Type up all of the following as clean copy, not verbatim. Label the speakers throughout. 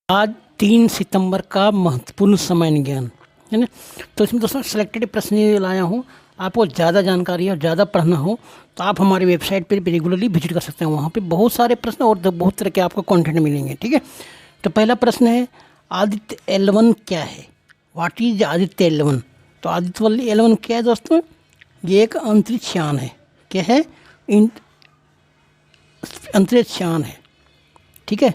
Speaker 1: आज 3 सितंबर का महत्वपूर्ण समय ज्ञान है ना। तो इसमें दोस्तों सिलेक्टेड प्रश्न लाया हूँ। आपको ज़्यादा जानकारी और ज़्यादा पढ़ना हो तो आप हमारी वेबसाइट पर रेगुलरली विजिट कर सकते हैं। वहाँ पे बहुत सारे प्रश्न और बहुत तरह के आपको कंटेंट मिलेंगे। ठीक है, तो पहला प्रश्न है आदित्य L1 क्या है? What is Aditya L1? तो आदित्य L1 क्या है दोस्तों? ये एक अंतरिक्ष यान है। क्या है? अंतरिक्ष यान है। ठीक है,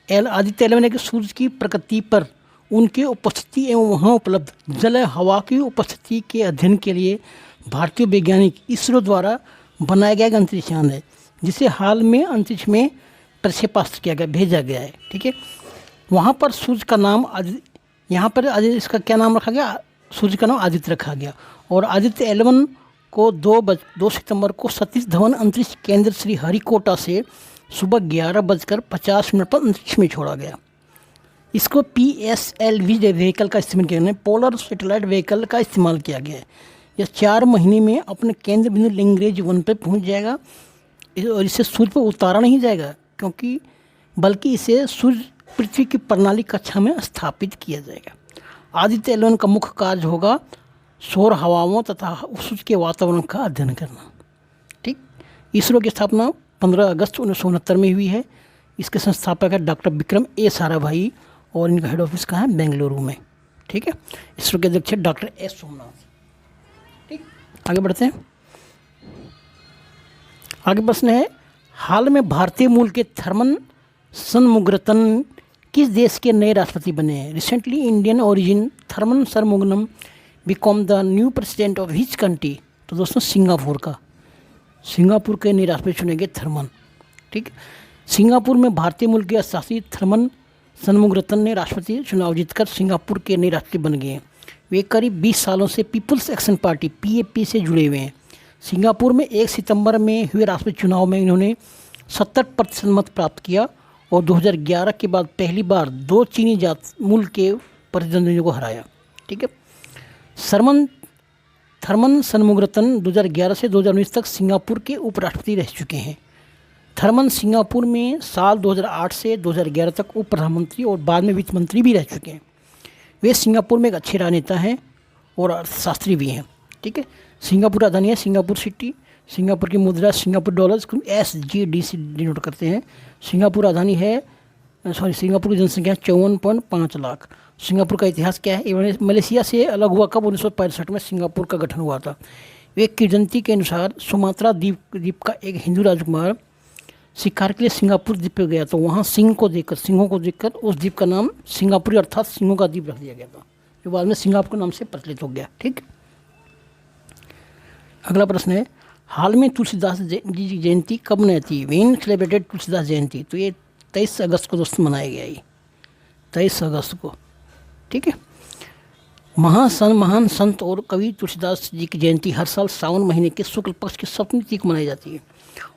Speaker 1: आदित्य L1 के सूर्य की प्रकृति पर उनकी उपस्थिति एवं वहाँ उपलब्ध जल हवा की उपस्थिति के अध्ययन के लिए भारतीय वैज्ञानिक इसरो द्वारा बनाया गया एक अंतरिक्ष यान है, जिसे हाल में अंतरिक्ष में प्रक्षेपास्त्र किया गया, भेजा गया है। ठीक है, वहाँ पर सूर्य का नाम यहाँ पर इसका क्या नाम रखा गया? सूर्य का नाम आदित्य रखा गया। और आदित्य L1 को 2 सितंबर को सतीश धवन अंतरिक्ष केंद्र श्री हरिकोटा से सुबह 11:50 पर अंतरिक्ष में छोड़ा गया। इसको PSLV व्हीकल का इस्तेमाल किया गया, पोलर सैटेलाइट व्हीकल का इस्तेमाल किया गया है। यह 4 महीने में अपने केंद्र बिंदु लैग्रेंज 1 पर पहुंच जाएगा और इसे सूर्य पर उतारा नहीं जाएगा बल्कि इसे सूर्य पृथ्वी की प्रणाली कक्षा में स्थापित किया जाएगा। आदित्य L1 का मुख्य कार्य होगा सौर हवाओं तथा सूर्य के वातावरण का अध्ययन करना। ठीक, इसरो की स्थापना 15 अगस्त 1969 में हुई है। इसके संस्थापक है डॉक्टर विक्रम ए साराभाई और इनका हेड ऑफिस कहाँ है? बेंगलुरु में। ठीक है, इसरो के अध्यक्ष डॉक्टर एस सोमनाथ। ठीक, आगे बढ़ते हैं। आगे प्रश्न है हाल में भारतीय मूल के थर्मन षणमुगरत्न किस देश के नए राष्ट्रपति बने हैं? Recently Indian origin Tharman Shanmugam become the new president of which country? तो दोस्तों सिंगापुर के नए राष्ट्रपति चुने गए थर्मन। ठीक, सिंगापुर में भारतीय मूल के शासी थर्मन षणमुगरत्न ने राष्ट्रपति चुनाव जीतकर सिंगापुर के नए राष्ट्रपति बन गए हैं। वे करीब 20 सालों से पीपल्स एक्शन पार्टी PAP से जुड़े हुए हैं। सिंगापुर में 1 सितंबर में हुए राष्ट्रपति चुनाव में इन्होंने 70% मत प्राप्त किया और 2011 के बाद पहली बार 2 चीनी मूल के प्रतिद्वंदियों को हराया। ठीक है, थर्मन षणमुगरत्न 2011 से 2019 तक सिंगापुर के उपराष्ट्रपति रह चुके हैं। थर्मन सिंगापुर में साल 2008 से 2011 तक उप प्रधानमंत्री और बाद में वित्त मंत्री भी रह चुके हैं। वे सिंगापुर में एक अच्छे राजनेता हैं और अर्थशास्त्री भी हैं। ठीक है, सिंगापुर राजधानी है सिंगापुर सिटी। सिंगापुर की मुद्रा सिंगापुर डॉलर्स SGD डिनोट करते हैं। सिंगापुर राजधानी है सिंगापुर की जनसंख्या 54.5 लाख। सिंगापुर का इतिहास क्या है? मलेशिया से अलग हुआ कब? 1965 में सिंगापुर का गठन हुआ था। एक किंवदंती के अनुसार सुमात्रा द्वीप का एक हिंदू राजकुमार शिकार के लिए सिंगापुर द्वीप पर गया तो वहाँ सिंहों को देखकर उस द्वीप का नाम सिंगापुरी अर्थात सिंहों का द्वीप रख दिया गया था, जो बाद में सिंगापुर के नाम से प्रचलित हो गया। ठीक, अगला प्रश्न है हाल में तुलसीदास जी की जयंती कब मनाई थी? वेन सेलिब्रेटेड तुलसीदास जयंती? तो ये 23 अगस्त को दोस्तों मनाया गया, ये 23 अगस्त को। ठीक है, महान संत और कवि तुलसीदास जी की जयंती हर साल सावन महीने के शुक्ल पक्ष की सप्तमी तिथि को मनाई जाती है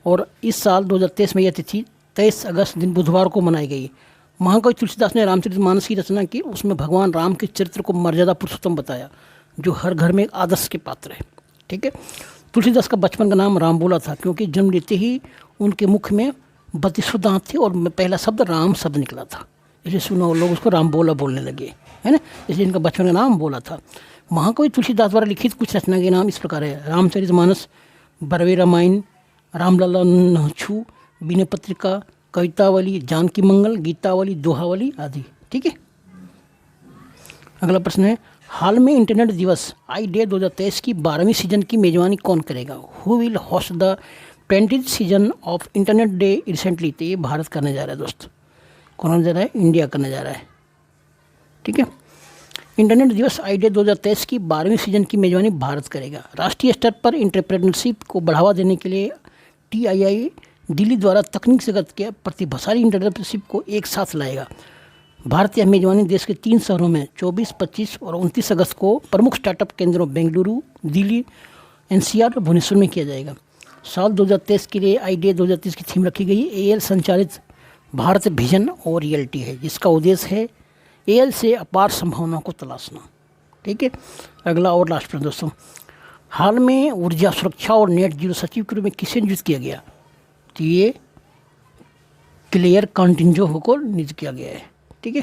Speaker 1: और इस साल 2023 में यह तिथि 23 अगस्त दिन बुधवार को मनाई गई। महाकवि तुलसीदास ने रामचरितमानस की रचना की, उसमें भगवान राम के चरित्र को मर्यादा पुरुषोत्तम बताया, जो हर घर में एक आदर्श के पात्र है। ठीक है, तुलसीदास का बचपन का नाम रामबोला था क्योंकि जन्म लेते ही उनके मुख में 32 दांत थे और पहला शब्द राम शब्द निकला था, इसलिए सुनो लोग उसको रामबोला बोलने लगे, है ना, इसलिए इनका बचपन का नाम बोला था। महाकवि तुलसीदास द्वारा लिखित कुछ रचना के नाम इस प्रकार है: रामचरितमानस, बरवे रामायण, रामलला नहछू, विनय पत्रिका, कवितावली, जानकी मंगल, गीतावली, दोहावली आदि। ठीक है, अगला प्रश्न है हाल में इंटरनेट दिवस आई-डे 2023 की 12वीं सीजन की मेजबानी कौन करेगा? Who will host the 20th season of internet day recently? तो ये भारत करने जा रहा है दोस्त। कौन करने जा रहा है? इंडिया करने जा रहा है। ठीक है, इंटरनेट दिवस आई-डे 2023 की 12वीं सीजन की मेजबानी भारत करेगा। राष्ट्रीय स्तर पर एंटरप्रेन्योरशिप को बढ़ावा देने के लिए TII दिल्ली द्वारा तकनीक जगत के प्रतिभाशाली एंटरप्रेन्योरशिप को एक साथ लाएगा। भारत यह मेजबानी देश के 3 शहरों में 24, 25 और 29 अगस्त को प्रमुख स्टार्टअप केंद्रों बेंगलुरु, दिल्ली, NCR और भुवनेश्वर में किया जाएगा। साल 2023 के लिए आई-डे 2023 की थीम रखी गई AL संचालित भारत विजन और रियलिटी है, जिसका उद्देश्य है AL से अपार संभावनाओं को तलाशना। ठीक है, अगला और लास्ट प्रश्न दोस्तों, हाल में ऊर्जा सुरक्षा और नेट जीरो सचिव के रूप में किसे नियुक्त किया गया? तो ये क्लियर कॉन्टिंजो को नियुक्त किया गया है। ठीक है।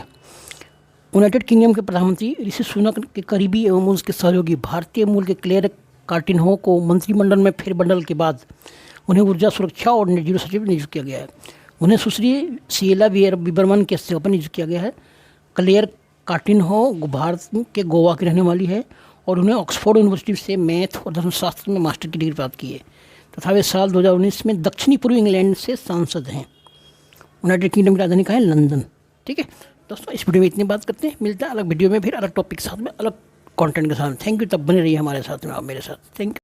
Speaker 1: यूनाइटेड किंगडम के प्रधानमंत्री ऋषि सुनक के करीबी एवं उसके सहयोगी भारतीय मूल के क्लेयर कार्टिन्हो को मंत्रिमंडल में फेरबदल के बाद उन्हें ऊर्जा सुरक्षा और नेट जीरो सचिव नियुक्त किया गया है। उन्हें सुश्री शीला विबर्मन के सेवा पर नियुक्त किया गया है। क्लेयर कार्टिन्हो भारत के गोवा की रहने वाली है और उन्हें ऑक्सफोर्ड यूनिवर्सिटी से मैथ और धर्मशास्त्र में मास्टर की डिग्री प्राप्त की है तथा वे साल 2019 में दक्षिणी पूर्वी इंग्लैंड से सांसद हैं। यूनाइटेड किंगडम की राजधानी कहाँ है? लंदन। ठीक है दोस्तों, इस वीडियो में इतनी बात करते हैं, मिलता है अलग वीडियो में फिर अलग टॉपिक के साथ में, अलग कंटेंट के साथ। थैंक यू, तब बने रहिए हमारे साथ में, आप मेरे साथ। Thank you.